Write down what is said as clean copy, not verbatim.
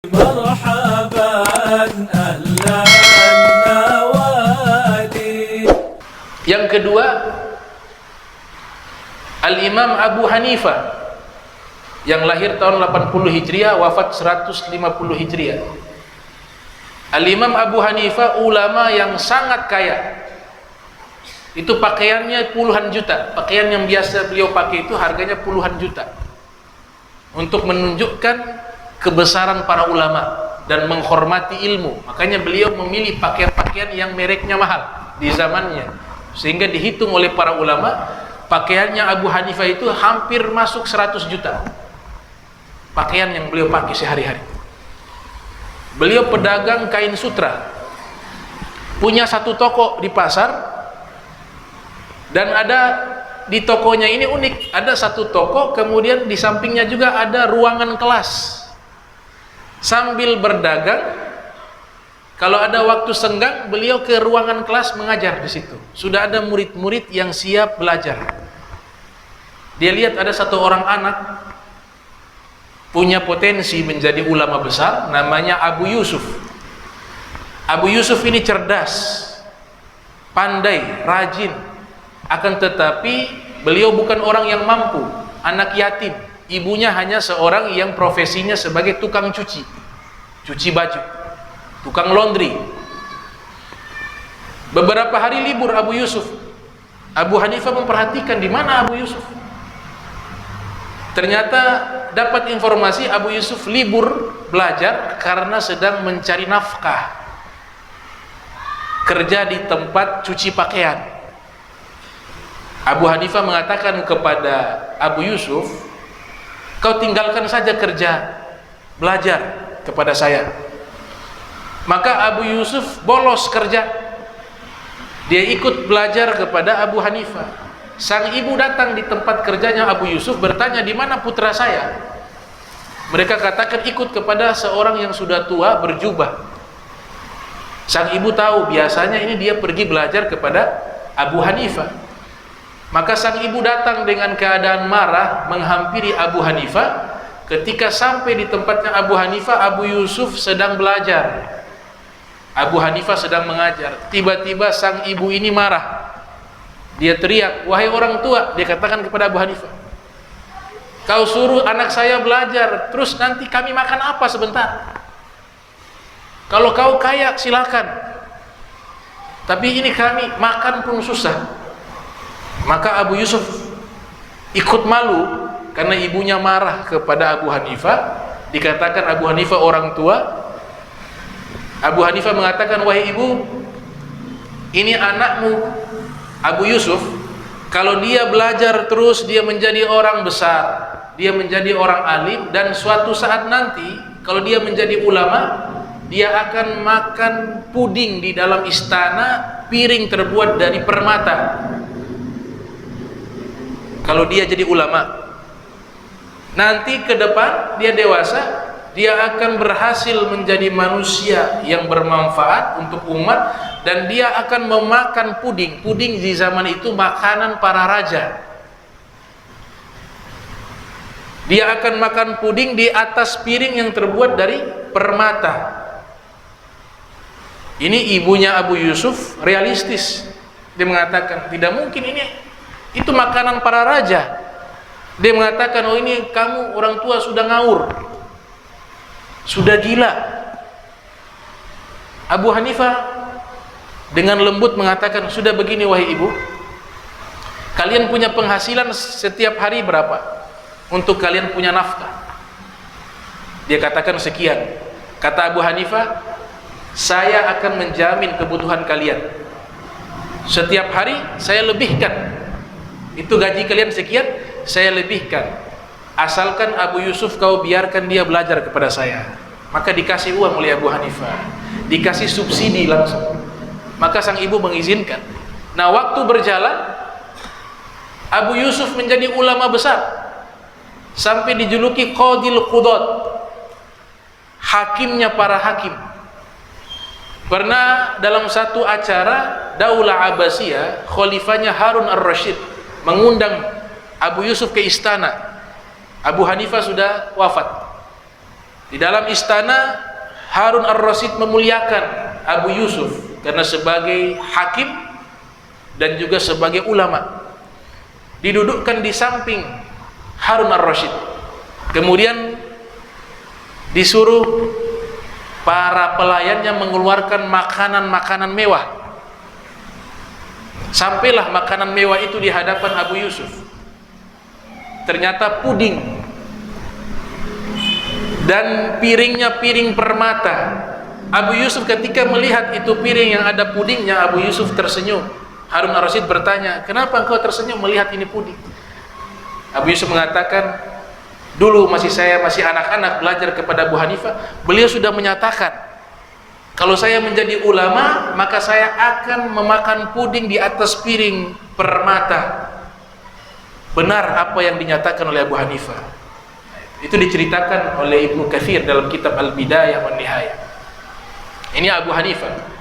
مرحبا أهلا النوادي. Yang kedua, Al-Imam Abu Hanifah yang lahir tahun 80 Hijriah, wafat 150 Hijriah. Al-Imam Abu Hanifah ulama yang sangat kaya. Itu pakaiannya puluhan juta. Pakaian yang biasa beliau pakai itu harganya puluhan juta. Untuk menunjukkan kebesaran para ulama dan menghormati ilmu. Makanya beliau memilih pakaian-pakaian yang mereknya mahal di zamannya. Sehingga dihitung oleh para ulama, pakaiannya Abu Hanifah itu hampir masuk 100 juta. Pakaian yang beliau pakai sehari-hari. Beliau pedagang kain sutra. Punya satu toko di pasar. Dan ada di tokonya ini unik. Ada satu toko, kemudian di sampingnya juga ada ruangan kelas. Sambil berdagang, kalau ada waktu senggang, beliau ke ruangan kelas mengajar di situ. Sudah ada murid-murid yang siap belajar. Dia lihat ada satu orang anak punya potensi menjadi ulama besar, namanya Abu Yusuf. Abu Yusuf ini cerdas, pandai, rajin. Akan tetapi beliau bukan orang yang mampu, anak yatim. Ibunya hanya seorang yang profesinya sebagai tukang cuci baju, tukang laundry. Beberapa hari libur Abu Yusuf. Abu Hanifah memperhatikan di mana Abu Yusuf. Ternyata dapat informasi Abu Yusuf libur belajar karena sedang mencari nafkah, kerja di tempat cuci pakaian. Abu Hanifah mengatakan kepada Abu Yusuf, "Kau tinggalkan saja kerja, belajar kepada saya." Maka Abu Yusuf bolos kerja. Dia ikut belajar kepada Abu Hanifah. Sang ibu datang di tempat kerjanya Abu Yusuf, bertanya, "Di mana putra saya?" Mereka katakan ikut kepada seorang yang sudah tua berjubah. Sang ibu tahu biasanya ini dia pergi belajar kepada Abu Hanifah. Maka sang ibu datang dengan keadaan marah menghampiri Abu Hanifah. Ketika sampai di tempatnya Abu Hanifah, Abu Yusuf sedang belajar, Abu Hanifah sedang mengajar. Tiba-tiba sang ibu ini marah. Dia teriak, "Wahai orang tua," dia katakan kepada Abu Hanifah, "Kau suruh anak saya belajar, terus nanti kami makan apa sebentar? Kalau kau kaya silakan, tapi ini kami makan pun susah." Maka Abu Yusuf ikut malu karena ibunya marah kepada Abu Hanifah. Dikatakan Abu Hanifah orang tua. Abu Hanifah mengatakan, "Wahai ibu, ini anakmu Abu Yusuf. Kalau dia belajar terus, dia menjadi orang besar, dia menjadi orang alim, dan suatu saat nanti kalau dia menjadi ulama, dia akan makan puding di dalam istana, piring terbuat dari permata. Kalau dia jadi ulama, nanti ke depan dia dewasa, dia akan berhasil menjadi manusia yang bermanfaat untuk umat, dan dia akan memakan puding. Puding di zaman itu makanan para raja. Dia akan makan puding di atas piring yang terbuat dari permata." Ini ibunya Abu Yusuf realistis. Dia mengatakan, "Tidak mungkin itu makanan para raja." Dia mengatakan, "Oh, ini kamu orang tua sudah ngawur, sudah gila." Abu Hanifah dengan lembut mengatakan, "Sudah begini wahai ibu, kalian punya penghasilan setiap hari berapa untuk kalian punya nafkah?" Dia katakan, "Sekian." Kata Abu Hanifah, "Saya akan menjamin kebutuhan kalian. Setiap hari saya lebihkan. Itu gaji kalian sekian, saya lebihkan. Asalkan Abu Yusuf kau biarkan dia belajar kepada saya." Maka dikasih uang oleh Abu Hanifah, dikasih subsidi langsung. Maka sang ibu mengizinkan. Nah, waktu berjalan, Abu Yusuf menjadi ulama besar, sampai dijuluki Qadil Qudat, hakimnya para hakim. Pernah dalam satu acara Daulah Abbasiyah, khalifahnya Harun ar-Rasyid mengundang Abu Yusuf ke istana. Abu Hanifah sudah wafat. Di dalam istana, Harun ar-Rasyid memuliakan Abu Yusuf karena sebagai hakim dan juga sebagai ulama. Didudukkan di samping Harun ar-Rasyid. Kemudian disuruh para pelayannya mengeluarkan makanan-makanan mewah. Sampailah makanan mewah itu di hadapan Abu Yusuf. Ternyata puding, dan piringnya piring permata. Abu Yusuf ketika melihat itu piring yang ada pudingnya, Abu Yusuf tersenyum. Harun ar-Rasyid bertanya, kenapa engkau tersenyum melihat ini puding? Abu Yusuf mengatakan, dulu saya masih anak-anak belajar kepada Abu Hanifah, beliau sudah menyatakan, kalau saya menjadi ulama, maka saya akan memakan puding di atas piring permata. Benar apa yang dinyatakan oleh Abu Hanifah. Itu diceritakan oleh Ibnu Katsir dalam kitab Al-Bidayah wan Nihayah. Ini Abu Hanifah.